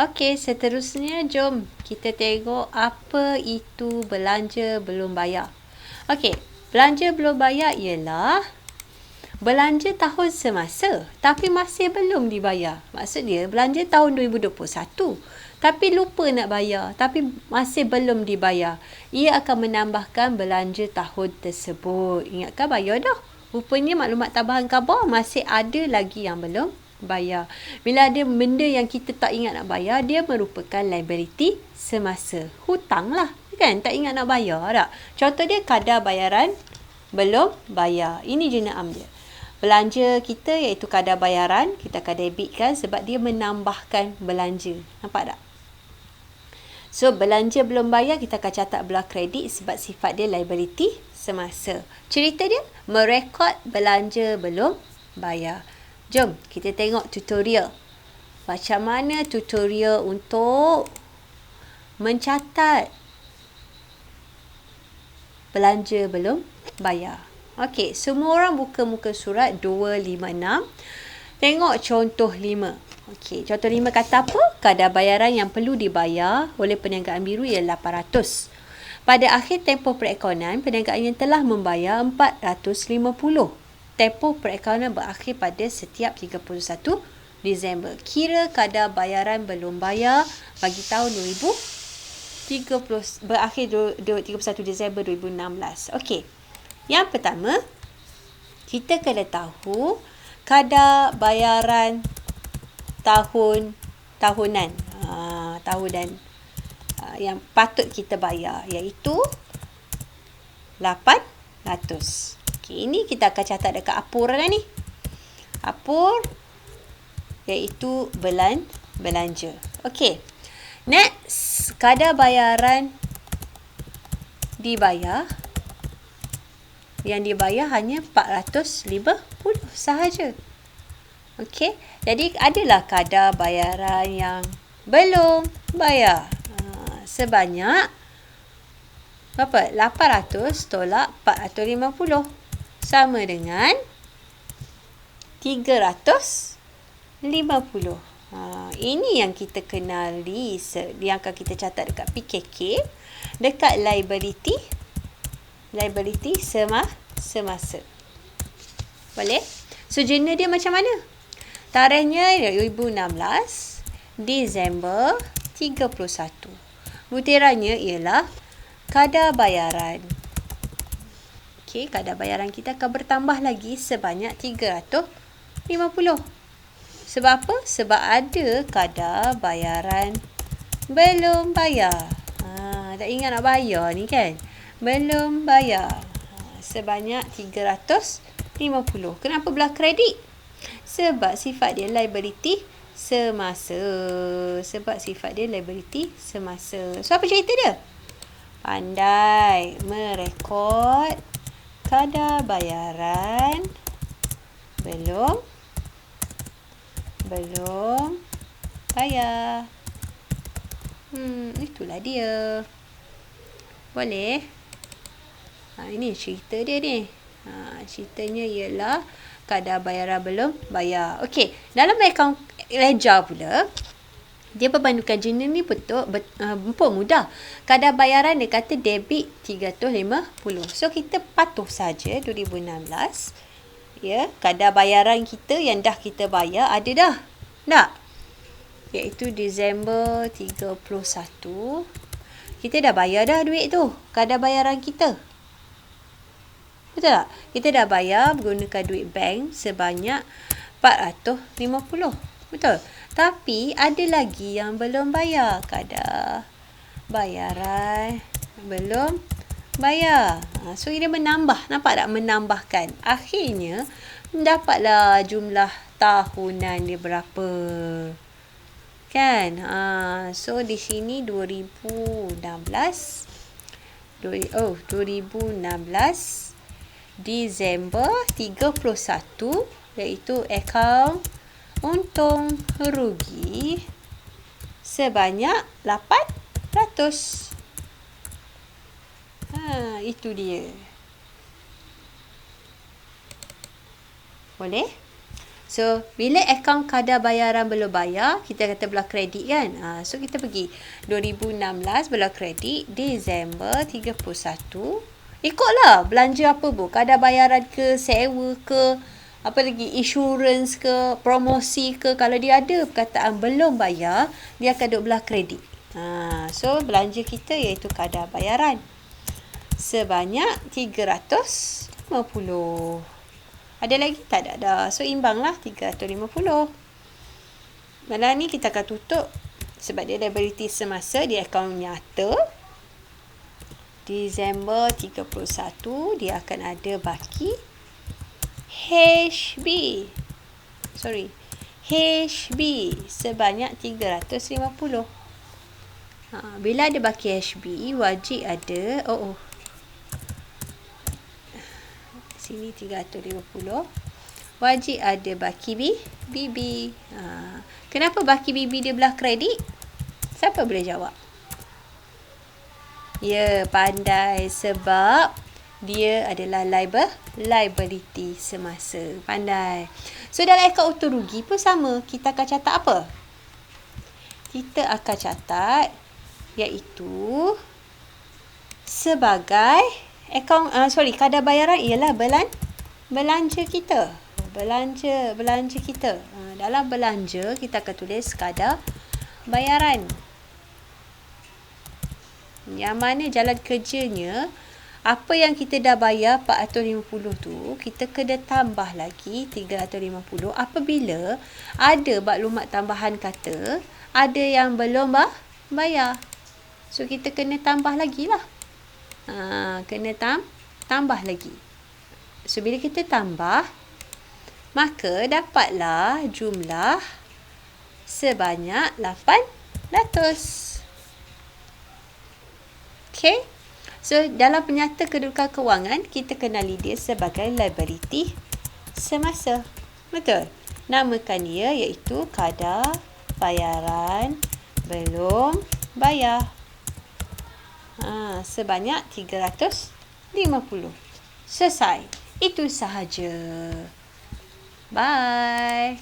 Okey, seterusnya jom kita tengok apa itu belanja belum bayar. Okey, belanja belum bayar ialah belanja tahun semasa tapi masih belum dibayar. Maksud dia belanja tahun 2021 tapi lupa nak bayar, tapi masih belum dibayar. Ia akan menambahkan belanja tahun tersebut. Ingatkan bayar dah. Rupanya maklumat tambahan khabar masih ada lagi yang belum bayar. Bila ada benda yang kita tak ingat nak bayar, dia merupakan liability semasa. Hutang lah. Kan? Tak ingat nak bayar tak? Contoh dia kadar bayaran belum bayar. Ini jenayam dia. Belanja kita iaitu kadar bayaran, kita akan debitkan sebab dia menambahkan belanja. Nampak tak? So, belanja belum bayar, kita akan catat belah kredit sebab sifat dia liability semasa. Cerita dia, merekod belanja belum bayar. Jom, kita tengok tutorial. Macam mana tutorial untuk mencatat belanja belum bayar. Okey, semua orang buka muka surat 256. Tengok contoh 5. Okey, contoh 5 kata apa? Kadar bayaran yang perlu dibayar oleh perniagaan biru ialah 800. Pada akhir tempoh perekonomian, perniagaan yang telah membayar 450. Tempoh perekonomian berakhir pada setiap 31 Disember. Kira kadar bayaran belum bayar bagi tahun 2030 berakhir 31 Disember 2016. Okey. Yang pertama, kita kena tahu kadar bayaran tahunan yang patut kita bayar iaitu 800. Okey, ini kita akan catat dekat apur dah ni. Apur iaitu belanja. Okey. Next, kadar bayaran dibayar. Yang dibayar hanya 450 sahaja. Okey, jadi adalah kadar bayaran yang belum bayar. Sebanyak berapa? 800 tolak 450. Sama dengan 350. Ini yang kita kenali, yang akan kita catat dekat PKK, dekat liability semasa. Boleh? So, jenis dia macam mana? Tarikhnya 2016, Disember 31. Butirannya ialah kadar bayaran. Okey, kadar bayaran kita akan bertambah lagi sebanyak 350. Sebab apa? Sebab ada kadar bayaran belum bayar. Tak ingat nak bayar ni kan? Belum bayar. Sebanyak 350. Kenapa belah kredit? Sebab sifat dia liability semasa. So, apa cerita dia? Pandai merekod kadar bayaran belum bayar. Itulah dia. Boleh? Ini cerita dia ni. Ceritanya ialah kadar bayaran belum bayar. Okey, dalam akaun ledger pula, dia perbandingkan jenis ni pun mudah. Kadar bayaran dia kata debit 350. So, kita patuh saja 2016. Ya, kadar bayaran kita yang dah kita bayar ada dah. Tak? Iaitu Disember 31. Kita dah bayar dah duit tu. Kadar bayaran kita. Betul tak? Kita dah bayar menggunakan duit bank sebanyak 450. Betul? Tapi ada lagi yang belum bayar. Kadar bayaran belum bayar. So, dia menambah. Nampak tak? Menambahkan. Akhirnya, dapatlah jumlah tahunan dia berapa. Kan? So, di sini 2016 Disember 31 iaitu akaun untung rugi sebanyak 800. Itu dia. Boleh? So, bila akaun kadar bayaran belum bayar, kita kata belah kredit kan. So, kita pergi 2016 belah kredit, Disember 31. Ikutlah belanja apa pun. Kadar bayaran ke, sewa ke, apa lagi, insurans ke, promosi ke. Kalau dia ada perkataan belum bayar, dia akan duduk belah kredit. So, belanja kita iaitu kadar bayaran. Sebanyak 350. Ada lagi? Tak ada. So, imbanglah 350. Malah ni kita akan tutup sebab dia liability semasa di akaun nyata. Disember 31 dia akan ada baki HB sebanyak 350. Bila ada baki HB wajib ada sini 350. Wajib ada baki BB. Kenapa baki BB dia belah kredit? Siapa boleh jawab? Ya, pandai sebab dia adalah liability semasa. Pandai. So, dalam akaun untung rugi pun sama. Kita akan catat apa? Kita akan catat iaitu sebagai akaun, kadar bayaran ialah belanja kita. Belanja kita. Dalam belanja, kita akan tulis kadar bayaran. Yang mana jalan kerjanya, apa yang kita dah bayar 450 tu, kita kena tambah lagi 350 apabila ada maklumat tambahan kata ada yang belum bayar. So, kita kena tambah lagi lah. Kena tambah lagi. So, bila kita tambah, maka dapatlah jumlah sebanyak 800. Okay. So, dalam penyata kedudukan kewangan, kita kenali dia sebagai liability semasa. Betul? Namakan dia iaitu kadar bayaran belum bayar. Sebanyak 350. Selesai. Itu sahaja. Bye.